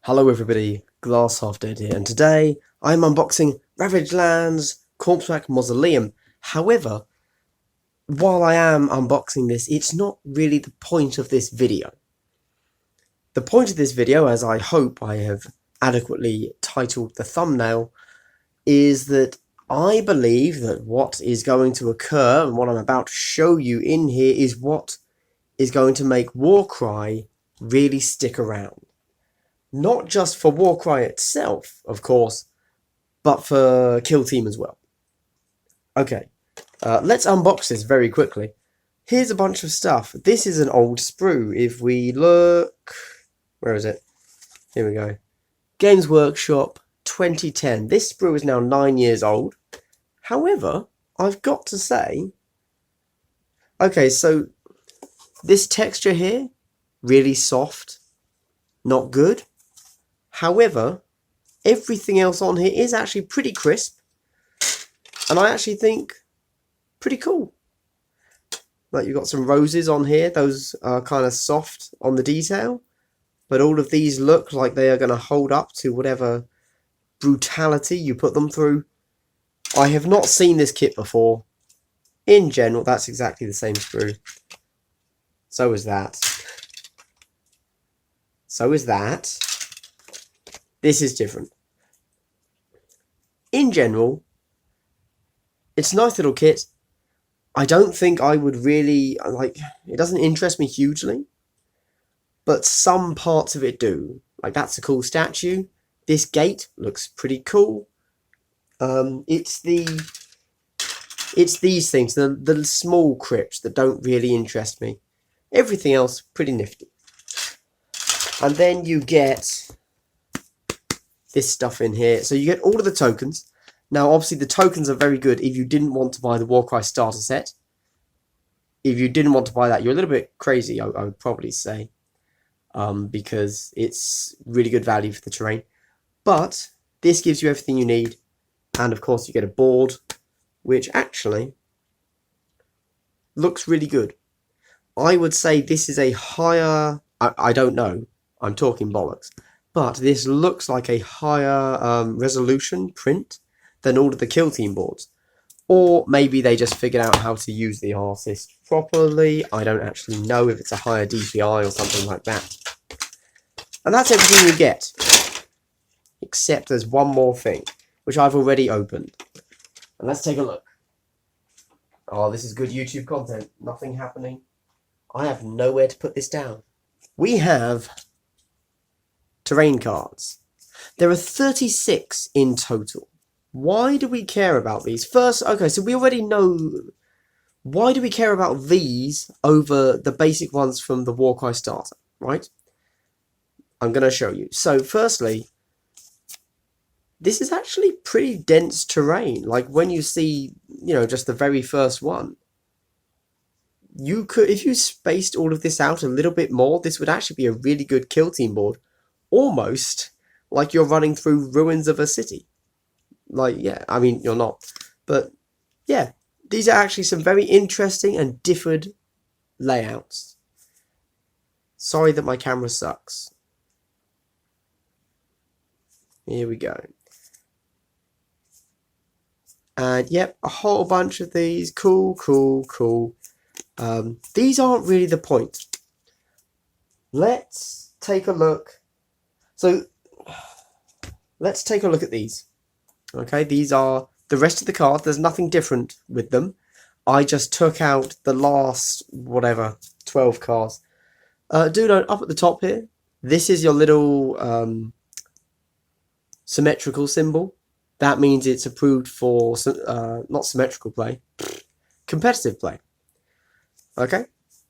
Hello everybody, Glasshalf-Dead here, and today I'm unboxing Ravaged Lands, Corpsewrack Mausoleum. However, while I am unboxing this, it's not really the point of this video. The point of this video, as I hope I have adequately titled the thumbnail, is that I believe that what is going to occur, and what I'm about to show you in here, is what is going to make Warcry really stick around. Not just for Warcry itself, of course, but for Kill Team as well. Okay, let's unbox this very quickly. Here's a bunch of stuff. This is an old sprue. If we look... Where is it? Here we go. Games Workshop 2010. This sprue is now 9 years old. However, I've got to say... Okay, so this texture here, really soft. Not good. However, everything else on here is actually pretty crisp, and I actually think pretty cool. Like, you've got some roses on here, those are kind of soft on the detail, but all of these look like they are going to hold up to whatever brutality you put them through. I have not seen this kit before. In general, that's exactly the same sprue. So is that. So is that. This is different. In general, it's a nice little kit. I don't think I would really, it doesn't interest me hugely, but some parts of it do. Like, that's a cool statue. This gate looks pretty cool. It's these things, the small crypts that don't really interest me. Everything else, pretty nifty. And then you get this stuff in here. So you get all of the tokens. Now, obviously, the tokens are very good if you didn't want to buy the Warcry starter set. If you didn't want to buy that, you're a little bit crazy, I would probably say, because it's really good value for the terrain. But this gives you everything you need. And, of course, you get a board, which actually looks really good. I would say this is a higher... I don't know. I'm talking bollocks. But this looks like a higher resolution print than all of the Kill Team boards. Or maybe they just figured out how to use the artist properly. I don't actually know if it's a higher DPI or something like that. And that's everything you get. Except there's one more thing, which I've already opened. And let's take a look. Oh, this is good YouTube content. Nothing happening. I have nowhere to put this down. We have terrain cards. There are 36 in total. Why do we care about these? First, okay, so we already know... Why do we care about these over the basic ones from the Warcry starter, right? I'm going to show you. So, firstly, this is actually pretty dense terrain. Like, when you see, just the very first one, you could, if you spaced all of this out a little bit more, this would actually be a really good Kill Team board. Almost like you're running through ruins of a city. Like, yeah, I mean, you're not. But, yeah, these are actually some very interesting and differed layouts. Sorry that my camera sucks. Here we go. And, yep, a whole bunch of these. Cool, cool, cool. These aren't really the point. Let's take a look. So, let's take a look at these. Okay, these are the rest of the cards. There's nothing different with them. I just took out the last, 12 cards. Do note, up at the top here, this is your little symmetrical symbol. That means it's approved for, not symmetrical play, competitive play. Okay,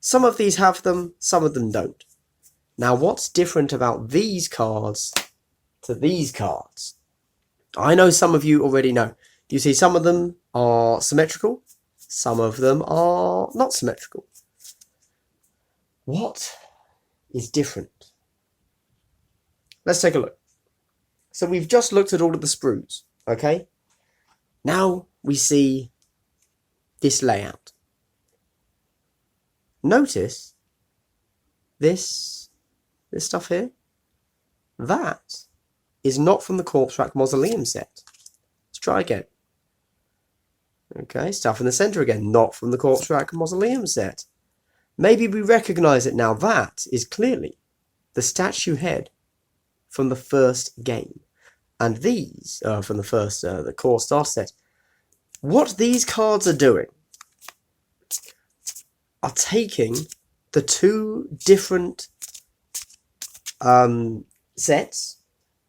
some of these have them, some of them don't. Now, what's different about these cards to these cards? I know some of you already know. You see, some of them are symmetrical, some of them are not symmetrical. What is different? Let's take a look. So we've just looked at all of the sprues, okay? Now we see this layout. Notice this stuff here. that is not from the Corpsewrack Mausoleum set. Let's try again. Okay, stuff in the center again, not from the Corpsewrack Mausoleum set. Maybe we recognize it now. That is clearly the statue head from the first game. And these are from the first, the core star set. What these cards are doing are taking the two different sets,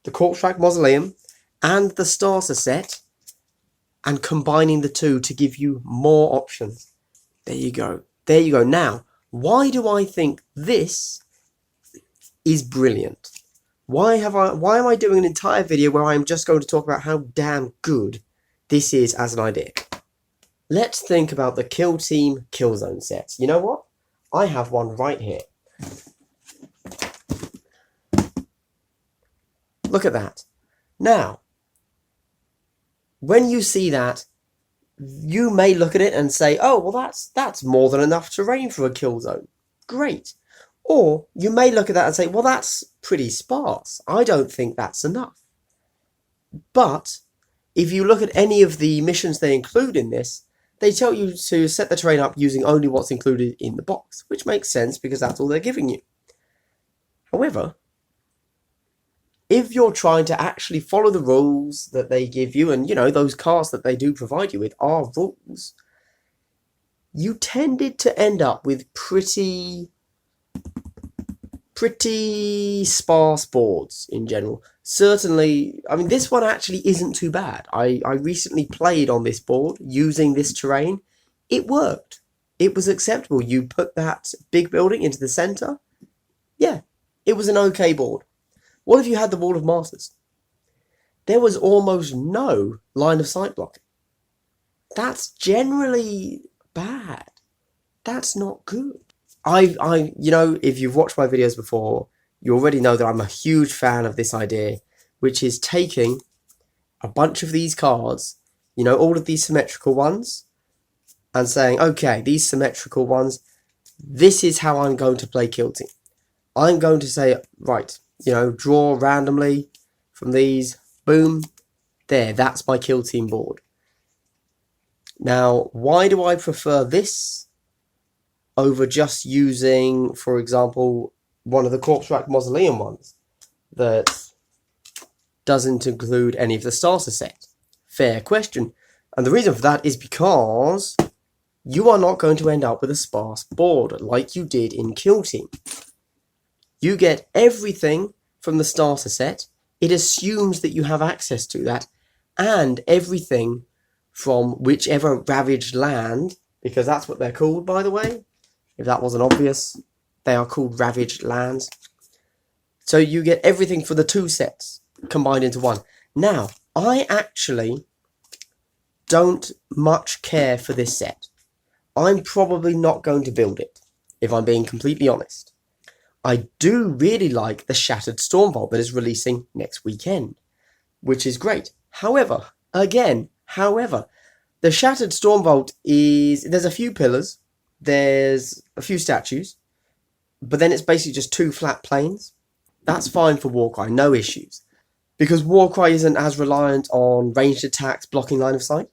the Corpsewrack Mausoleum and the starter set, and combining the two to give you more options. There you go. There you go. Now, why do I think this is brilliant? Why am I doing an entire video where I'm just going to talk about how damn good this is as an idea? Let's think about the Kill Team Killzone sets. You know what? I have one right here. Look at that. Now, when you see that, you may look at it and say, oh, well, that's more than enough terrain for a kill zone. Great. Or you may look at that and say, well, that's pretty sparse. I don't think that's enough. But if you look at any of the missions they include in this, they tell you to set the terrain up using only what's included in the box, which makes sense because that's all they're giving you. However, if you're trying to actually follow the rules that they give you, and, you know, those cards that they do provide you with are rules, you tended to end up with pretty sparse boards in general. Certainly, I mean, this one actually isn't too bad. I recently played on this board using this terrain. It worked. It was acceptable. You put that big building into the center. Yeah, it was an okay board. What if you had the Wall of Martyrs? There was almost no line of sight blocking. That's generally bad. That's not good. You know, if you've watched my videos before, you already know that I'm a huge fan of this idea, which is taking a bunch of these cards, you know, all of these symmetrical ones, and saying, okay, these symmetrical ones, this is how I'm going to play Kill Team. I'm going to say, right, you know, draw randomly from these, boom, there, that's my Kill Team board. Now, why do I prefer this over just using, for example, one of the Corpsewrack Mausoleum ones that doesn't include any of the starter set? Fair question. And the reason for that is because you are not going to end up with a sparse board like you did in Kill Team. You get everything from the starter set. It assumes that you have access to that, and everything from whichever Ravaged Land, because that's what they're called, by the way. If that wasn't obvious, they are called Ravaged Lands. So you get everything for the two sets combined into one. Now, I actually don't much care for this set. I'm probably not going to build it, if I'm being completely honest. I do really like the Shattered Stormvault that is releasing next weekend, which is great. However, the Shattered Stormvault is, there's a few pillars, there's a few statues, but then it's basically just two flat plains. That's fine for Warcry, no issues, because Warcry isn't as reliant on ranged attacks blocking line of sight.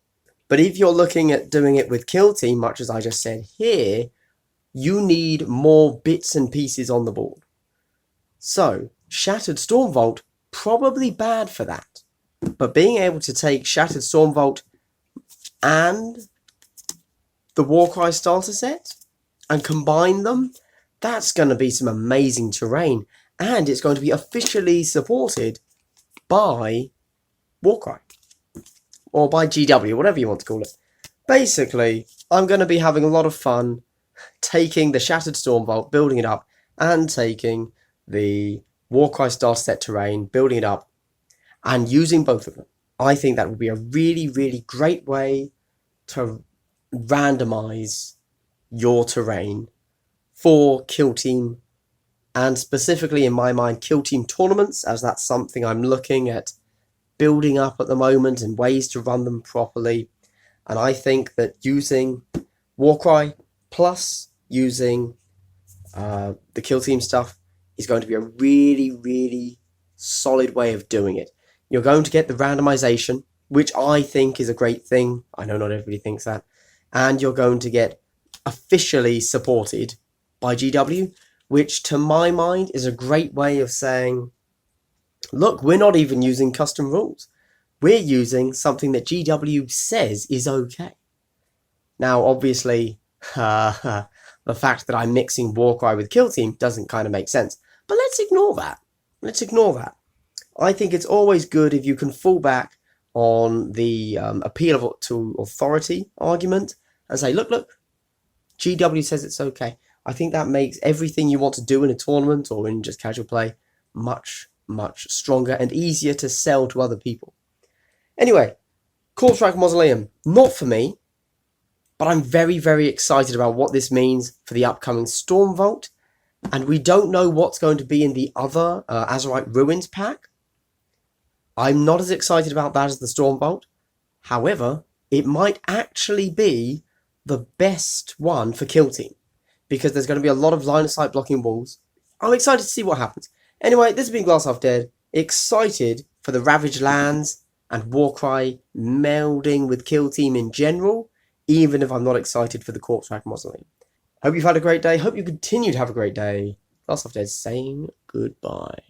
But if you're looking at doing it with Kill Team, much as I just said here, you need more bits and pieces on the board. So, Shattered Stormvault, probably bad for that. But being able to take Shattered Stormvault and the Warcry starter set and combine them, that's going to be some amazing terrain. And it's going to be officially supported by Warcry. Or by GW, whatever you want to call it. Basically, I'm going to be having a lot of fun taking the Shattered Stormvault, building it up, and taking the Warcry starter set terrain, building it up, and using both of them. I think that would be a really, really great way to randomize your terrain for Kill Team, and specifically in my mind, Kill Team tournaments, as that's something I'm looking at building up at the moment and ways to run them properly. And I think that using Warcry plus using the Kill Team stuff is going to be a really, really solid way of doing it. You're going to get the randomization, which I think is a great thing. I know not everybody thinks that. And you're going to get officially supported by GW, which to my mind is a great way of saying, look, we're not even using custom rules. We're using something that GW says is okay. Now, obviously, the fact that I'm mixing Warcry with Kill Team doesn't kind of make sense. But let's ignore that. Let's ignore that. I think it's always good if you can fall back on the appeal to authority argument and say, look, GW says it's okay. I think that makes everything you want to do in a tournament or in just casual play much, much stronger and easier to sell to other people. Anyway, Corpsewrack Mausoleum, not for me, but I'm very, very excited about what this means for the upcoming Storm Vault, and we don't know what's going to be in the other Azerite Ruins pack. I'm not as excited about that as the Storm Vault. However, it might actually be the best one for Kill Team, because there's going to be a lot of line of sight blocking walls. I'm excited to see what happens. Anyway, this has been Glass Half Dead. Excited for the Ravaged Lands and Warcry melding with Kill Team in general, even if I'm not excited for the Corpsewrack Mausoleum. Hope you've had a great day. Hope you continue to have a great day. Glass Half Dead saying goodbye.